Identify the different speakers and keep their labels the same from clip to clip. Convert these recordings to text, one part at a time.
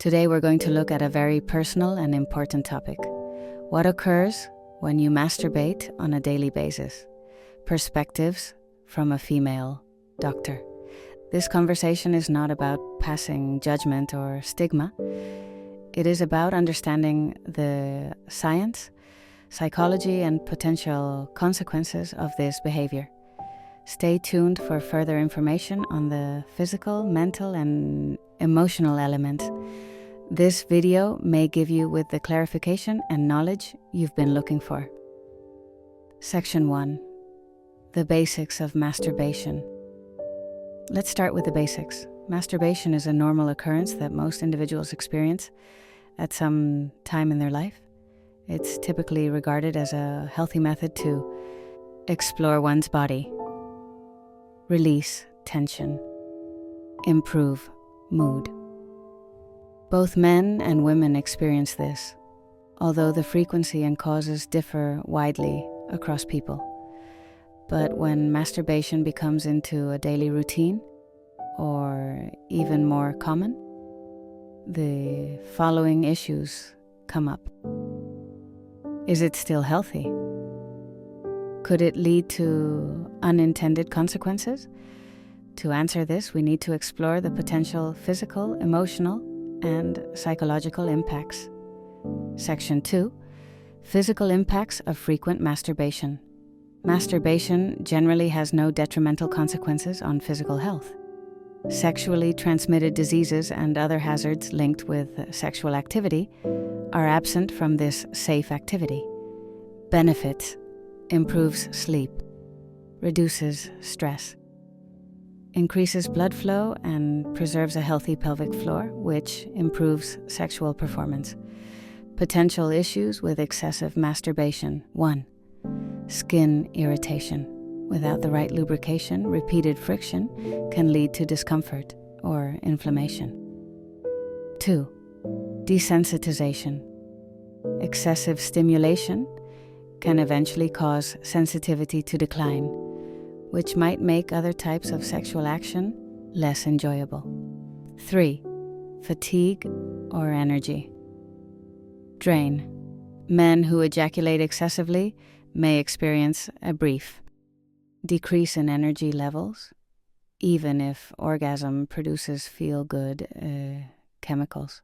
Speaker 1: Today we're going to look at a very personal and important topic. What occurs when you masturbate on a daily basis? Perspectives from a female doctor. This conversation is not about passing judgment or stigma. It is about understanding the science, psychology, and potential consequences of this behavior. Stay tuned for further information on the physical, mental, and emotional elements. This video may give you with the clarification and knowledge you've been looking for. Section 1. The basics of masturbation. Let's start with the basics. Masturbation is a normal occurrence that most individuals experience at some time in their life. It's typically regarded as a healthy method to explore one's body, release tension, improve mood. Both men and women experience this, although the frequency and causes differ widely across people. But when masturbation becomes into a daily routine, or even more common, the following issues come up. Is it still healthy? Could it lead to unintended consequences? To answer this, we need to explore the potential physical, emotional, and psychological impacts. Section 2. Physical impacts of frequent masturbation. Masturbation generally has no detrimental consequences on physical health. Sexually transmitted diseases and other hazards linked with sexual activity are absent from this safe activity. Benefits: improves sleep, reduces stress, increases blood flow, and preserves a healthy pelvic floor, which improves sexual performance. Potential issues with excessive masturbation. 1. Skin irritation. Without the right lubrication, repeated friction can lead to discomfort or inflammation. 2. Desensitization. Excessive stimulation can eventually cause sensitivity to decline, which might make other types of sexual action less enjoyable. 3. Fatigue or energy. Drain. Men who ejaculate excessively may experience a brief decrease in energy levels, even if orgasm produces feel-good chemicals.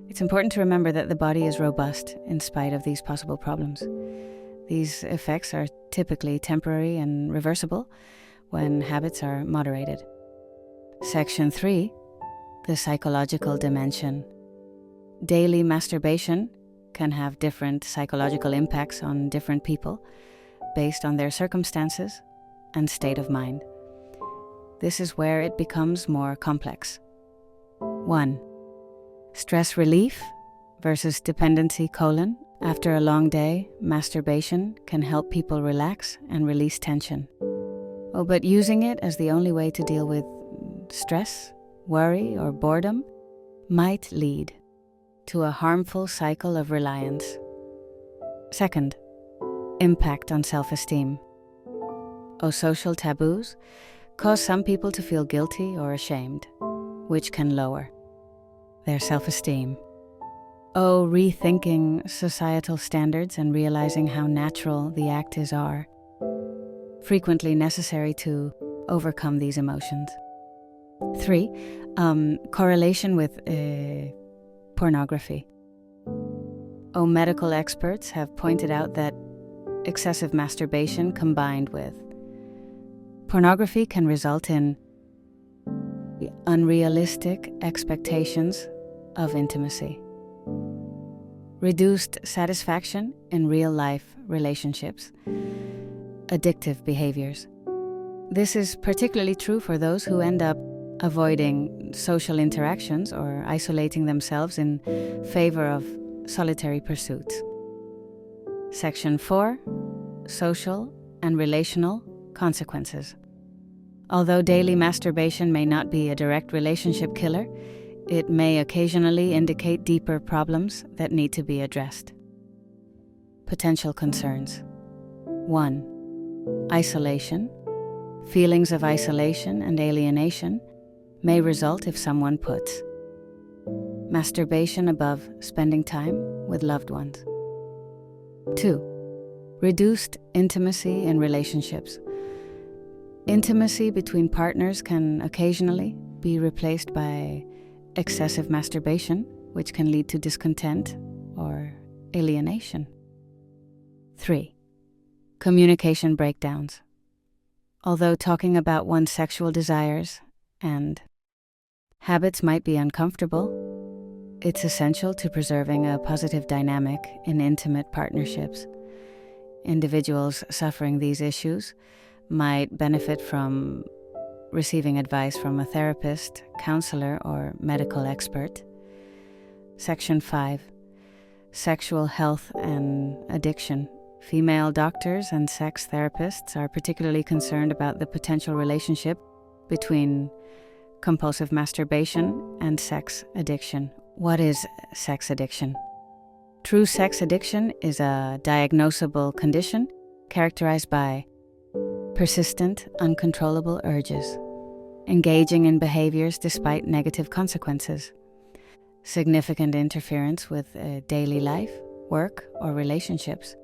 Speaker 1: It's important to remember that the body is robust in spite of these possible problems. These effects are typically temporary and reversible when habits are moderated. Section 3. The psychological dimension. Daily masturbation can have different psychological impacts on different people based on their circumstances and state of mind. This is where it becomes more complex. 1. Stress relief versus dependency: after a long day, masturbation can help people relax and release tension. But using it as the only way to deal with stress, worry, or boredom might lead to a harmful cycle of reliance. 2. Impact on self-esteem. Social taboos cause some people to feel guilty or ashamed, which can lower their self-esteem. Rethinking societal standards and realizing how natural the act are frequently necessary to overcome these emotions. 3. Correlation with pornography. Medical experts have pointed out that excessive masturbation combined with pornography can result in unrealistic expectations of intimacy, reduced satisfaction in real-life relationships, addictive behaviors. This is particularly true for those who end up avoiding social interactions or isolating themselves in favor of solitary pursuits. Section 4. Social and relational consequences. Although daily masturbation may not be a direct relationship killer, it may occasionally indicate deeper problems that need to be addressed. Potential concerns. 1. Isolation. Feelings of isolation and alienation may result if someone puts Masturbation above spending time with loved ones. 2. Reduced intimacy in relationships. Intimacy between partners can occasionally be replaced by excessive masturbation, which can lead to discontent or alienation. 3. Communication breakdowns. Although talking about one's sexual desires and habits might be uncomfortable, it's essential to preserving a positive dynamic in intimate partnerships. Individuals suffering these issues might benefit from receiving advice from a therapist, counselor, or medical expert. Section 5. Sexual health and addiction. Female doctors and sex therapists are particularly concerned about the potential relationship between compulsive masturbation and sex addiction. What is sex addiction? True sex addiction is a diagnosable condition characterized by persistent, uncontrollable urges, engaging in behaviors despite negative consequences, significant interference with daily life, work, or relationships.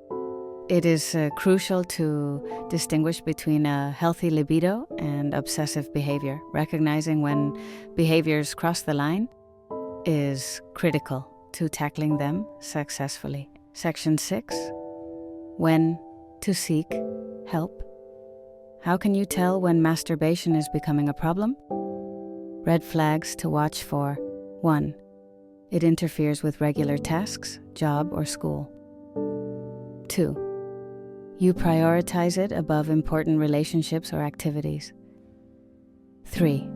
Speaker 1: It is crucial to distinguish between a healthy libido and obsessive behavior. Recognizing when behaviors cross the line is critical to tackling them successfully. Section 6. When to seek help. How can you tell when masturbation is becoming a problem? Red flags to watch for. 1. It interferes with regular tasks, job, or school. 2. You prioritize it above important relationships or activities. 3.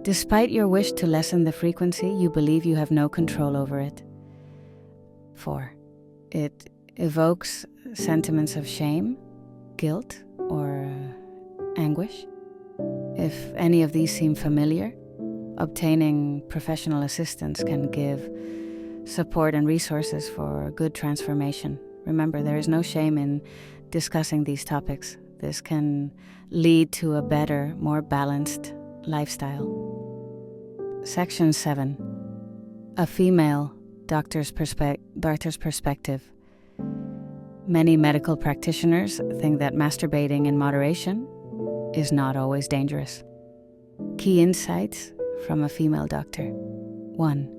Speaker 1: Despite your wish to lessen the frequency, you believe you have no control over it. 4. It evokes sentiments of shame, guilt, or anguish. If any of these seem familiar, obtaining professional assistance can give support and resources for good transformation. Remember, there is no shame in discussing these topics. This can lead to a better, more balanced lifestyle. Section 7. A female doctor's perspective. Many medical practitioners think that masturbating in moderation is not always dangerous. Key insights from a female doctor. 1.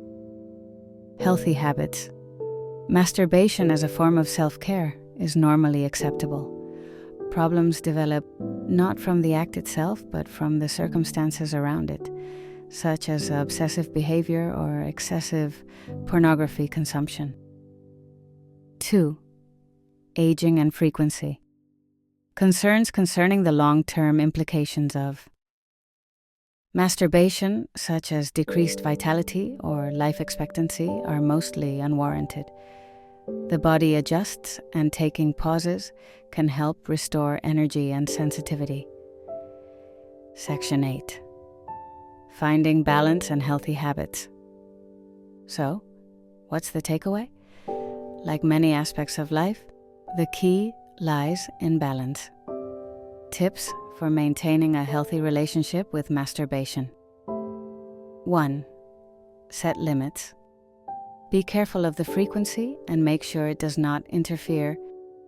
Speaker 1: Healthy habits. Masturbation as a form of self-care is normally acceptable. Problems develop not from the act itself, but from the circumstances around it, such as obsessive behavior or excessive pornography consumption. 2. Aging and frequency. Concerns concerning the long-term implications of masturbation, such as decreased vitality or life expectancy, are mostly unwarranted. The body adjusts, and taking pauses can help restore energy and sensitivity. Section 8. Finding balance and healthy habits. So, what's the takeaway? Like many aspects of life, the key lies in balance. Tips for maintaining a healthy relationship with masturbation. 1. Set limits. Be careful of the frequency and make sure it does not interfere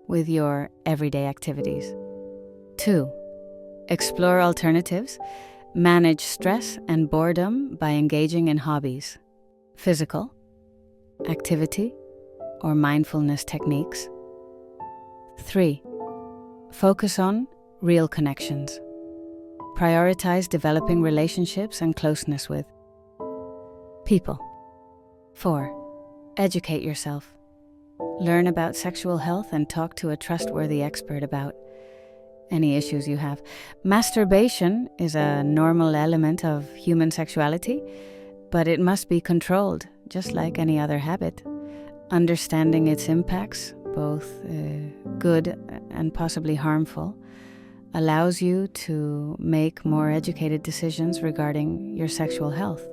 Speaker 1: with your everyday activities. 2. Explore alternatives. Manage stress and boredom by engaging in hobbies, physical activity, or mindfulness techniques. 3. Focus on real connections. Prioritize developing relationships and closeness with people. 4. Educate yourself. Learn about sexual health and talk to a trustworthy expert about any issues you have. Masturbation is a normal element of human sexuality, but it must be controlled, just like any other habit. Understanding its impacts, both good and possibly harmful, allows you to make more educated decisions regarding your sexual health.